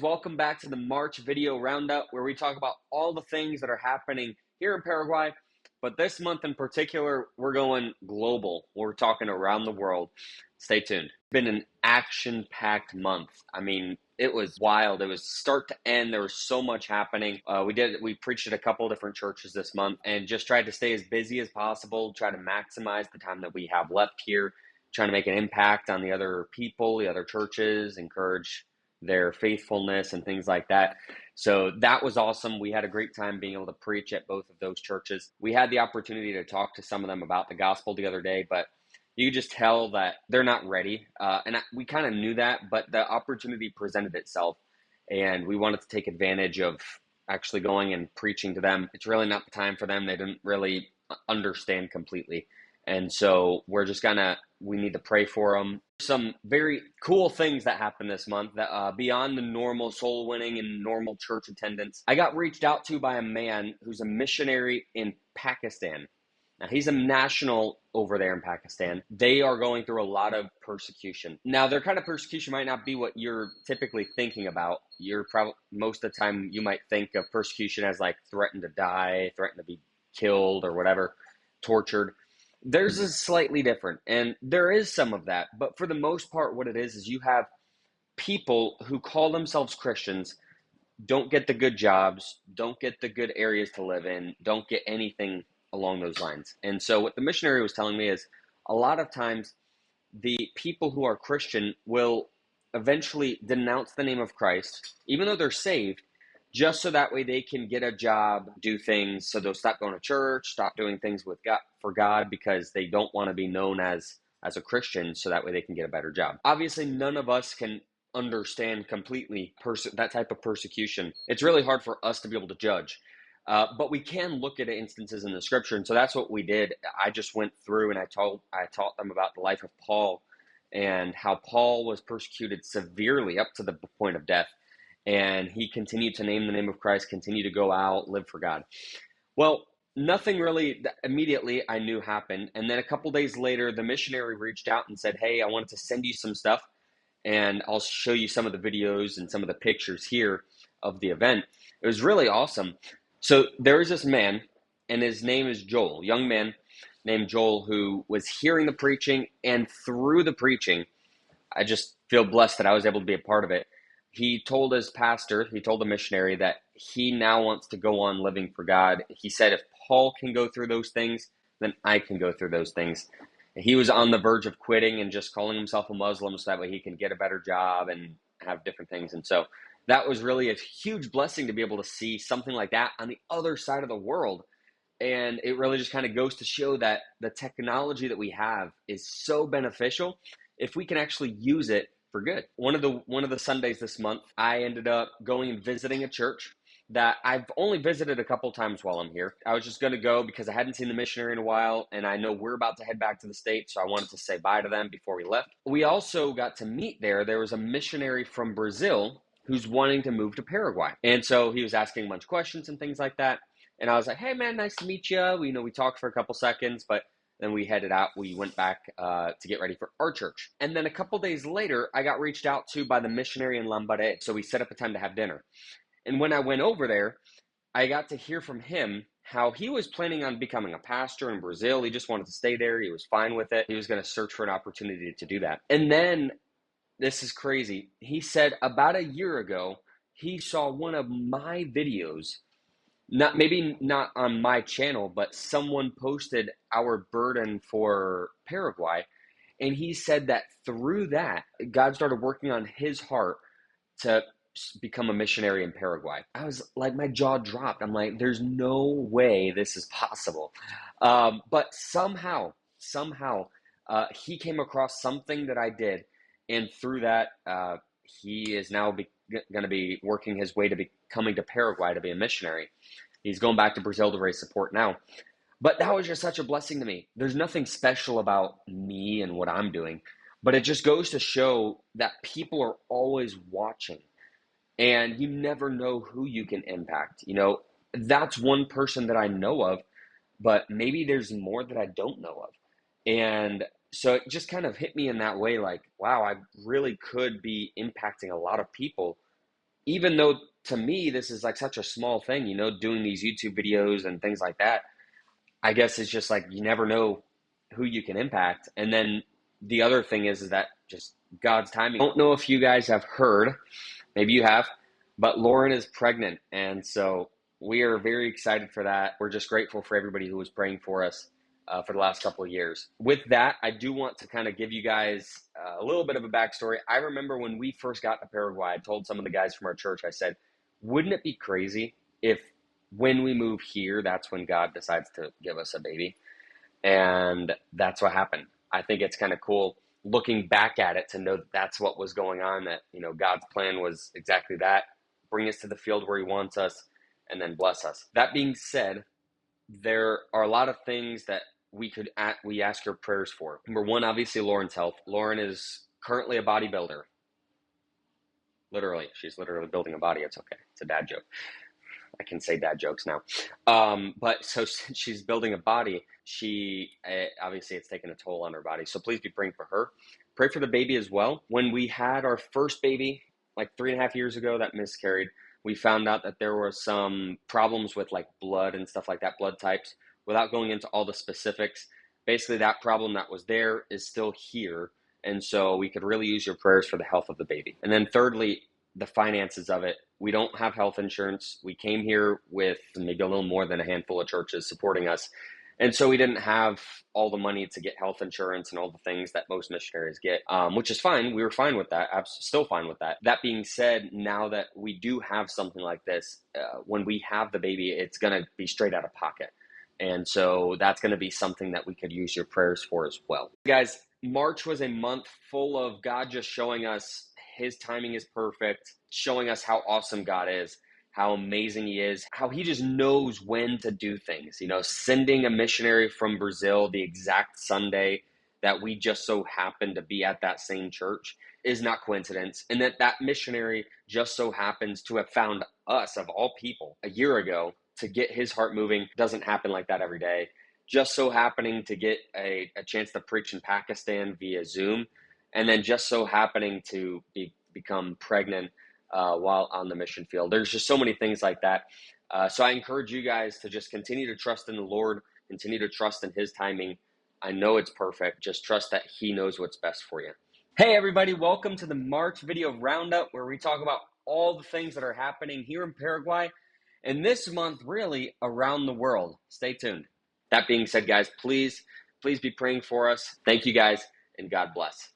Welcome back to the March video roundup where we talk about all the things that are happening here in Paraguay. But this month in particular, we're going global. We're talking around the world. Stay tuned. It's been an action-packed month. I mean, it was wild. It was start to end. There was so much happening. We preached at a couple of different churches this month and just tried to stay as busy as possible, try to maximize the time that we have left here, trying to make an impact on the other people, the other churches, encourage their faithfulness and things like that. So that was awesome. We had a great time being able to preach at both of those churches. We had the opportunity to talk to some of them about the gospel the other day, but you could just tell that they're not ready. We kind of knew that, but the opportunity presented itself, and we wanted to take advantage of actually going and preaching to them. It's really not the time for them. They didn't really understand completely. And so we need to pray for them. Some very cool things that happened this month that beyond the normal soul winning and normal church attendance. I got reached out to by a man who's a missionary in Pakistan. Now, he's a national over there in Pakistan. They are going through a lot of persecution. Now, their kind of persecution might not be what you're typically thinking about. Most of the time, you might think of persecution as like threatened to die, threatened to be killed or whatever, tortured. Theirs is slightly different, and there is some of that. But for the most part, what it is you have people who call themselves Christians, don't get the good jobs, don't get the good areas to live in, don't get anything along those lines. And so what the missionary was telling me is a lot of times the people who are Christian will eventually denounce the name of Christ, even though they're saved, just so that way they can get a job, do things, so they'll stop going to church, stop doing things for God because they don't want to be known as a Christian, so that way they can get a better job. Obviously, none of us can understand completely that type of persecution. It's really hard for us to be able to judge. But we can look at instances in the scripture, and so that's what we did. I just went through and I taught them about the life of Paul and how Paul was persecuted severely up to the point of death. And he continued to name the name of Christ, continue to go out, live for God. Well, nothing really immediately I knew happened. And then a couple days later, the missionary reached out and said, hey, I wanted to send you some stuff, and I'll show you some of the videos and some of the pictures here of the event. It was really awesome. So there is this man, and his name is Joel, young man named Joel, who was hearing the preaching, and through the preaching, I just feel blessed that I was able to be a part of it. He told the missionary that he now wants to go on living for God. He said, if Paul can go through those things, then I can go through those things. He was on the verge of quitting and just calling himself a Muslim so that way he can get a better job and have different things. And so that was really a huge blessing to be able to see something like that on the other side of the world. And it really just kind of goes to show that the technology that we have is so beneficial if we can actually use it for good. One of the Sundays this month, I ended up going and visiting a church that I've only visited a couple times while I'm here. I was just going to go because I hadn't seen the missionary in a while, and I know we're about to head back to the States, so I wanted to say bye to them before we left. We also got to meet there. There was a missionary from Brazil who's wanting to move to Paraguay. And so he was asking a bunch of questions and things like that. And I was like, hey, man, nice to meet you. We talked for a couple seconds, but then we headed out. We went back to get ready for our church. And then a couple days later, I got reached out to by the missionary in Lambaré. So we set up a time to have dinner. And when I went over there, I got to hear from him how he was planning on becoming a pastor in Brazil. He just wanted to stay there. He was fine with it. He was going to search for an opportunity to do that. And then, this is crazy, he said about a year ago, he saw one of my videos, maybe not on my channel, but someone posted our burden for Paraguay. And he said that through that, God started working on his heart to become a missionary in Paraguay. I was like, my jaw dropped. I'm like, there's no way this is possible. But somehow, he came across something that I did. And through that, he is now going to be working his way to coming to Paraguay to be a missionary. He's going back to Brazil to raise support now. But that was just such a blessing to me. There's nothing special about me and what I'm doing, but it just goes to show that people are always watching, and you never know who you can impact. That's one person that I know of, but maybe there's more that I don't know of. And so it just kind of hit me in that way, like, wow, I really could be impacting a lot of people even though to me this is like such a small thing, doing these YouTube videos and things like that, I guess it's just like you never know who you can impact. And then the other thing is that just God's timing. I don't know if you guys have heard, maybe you have, but Lauren is pregnant. And so we are very excited for that. We're just grateful for everybody who was praying for us for the last couple of years. With that, I do want to kind of give you guys a little bit of a backstory. I remember when we first got to Paraguay, I told some of the guys from our church, I said, wouldn't it be crazy if when we move here, that's when God decides to give us a baby? And that's what happened. I think it's kind of cool looking back at it to know that that's what was going on, that, God's plan was exactly that, bring us to the field where he wants us and then bless us. That being said, there are a lot of things that we ask your prayers for. Number one, obviously Lauren's health. Lauren is currently a bodybuilder. Literally, she's literally building a body. It's okay. It's a dad joke. I can say dad jokes now. But so she's building a body. Obviously it's taken a toll on her body. So please be praying for her. Pray for the baby as well. When we had our first baby, like 3.5 years ago, that miscarried, we found out that there were some problems with like blood and stuff like that, blood types. Without going into all the specifics, basically that problem that was there is still here. And so we could really use your prayers for the health of the baby. And then thirdly, the finances of it. We don't have health insurance. We came here with maybe a little more than a handful of churches supporting us. And so we didn't have all the money to get health insurance and all the things that most missionaries get, which is fine. We were fine with that. Still fine with that. That being said, now that we do have something like this, when we have the baby, it's going to be straight out of pocket. And so that's going to be something that we could use your prayers for as well. Guys, March was a month full of God just showing us his timing is perfect, showing us how awesome God is, how amazing he is, how he just knows when to do things. Sending a missionary from Brazil the exact Sunday that we just so happened to be at that same church is not coincidence. And that missionary just so happens to have found us, of all people, a year ago to get his heart moving. Doesn't happen like that every day. Just so happening to get a chance to preach in Pakistan via Zoom, and then just so happening to become pregnant while on the mission field. There's just so many things like that. So I encourage you guys to just continue to trust in the Lord, continue to trust in his timing. I know it's perfect. Just trust that he knows what's best for you. Hey everybody, welcome to the March video roundup, where we talk about all the things that are happening here in Paraguay, and this month really around the world. Stay tuned. That being said, guys, please be praying for us. Thank you guys, and God bless.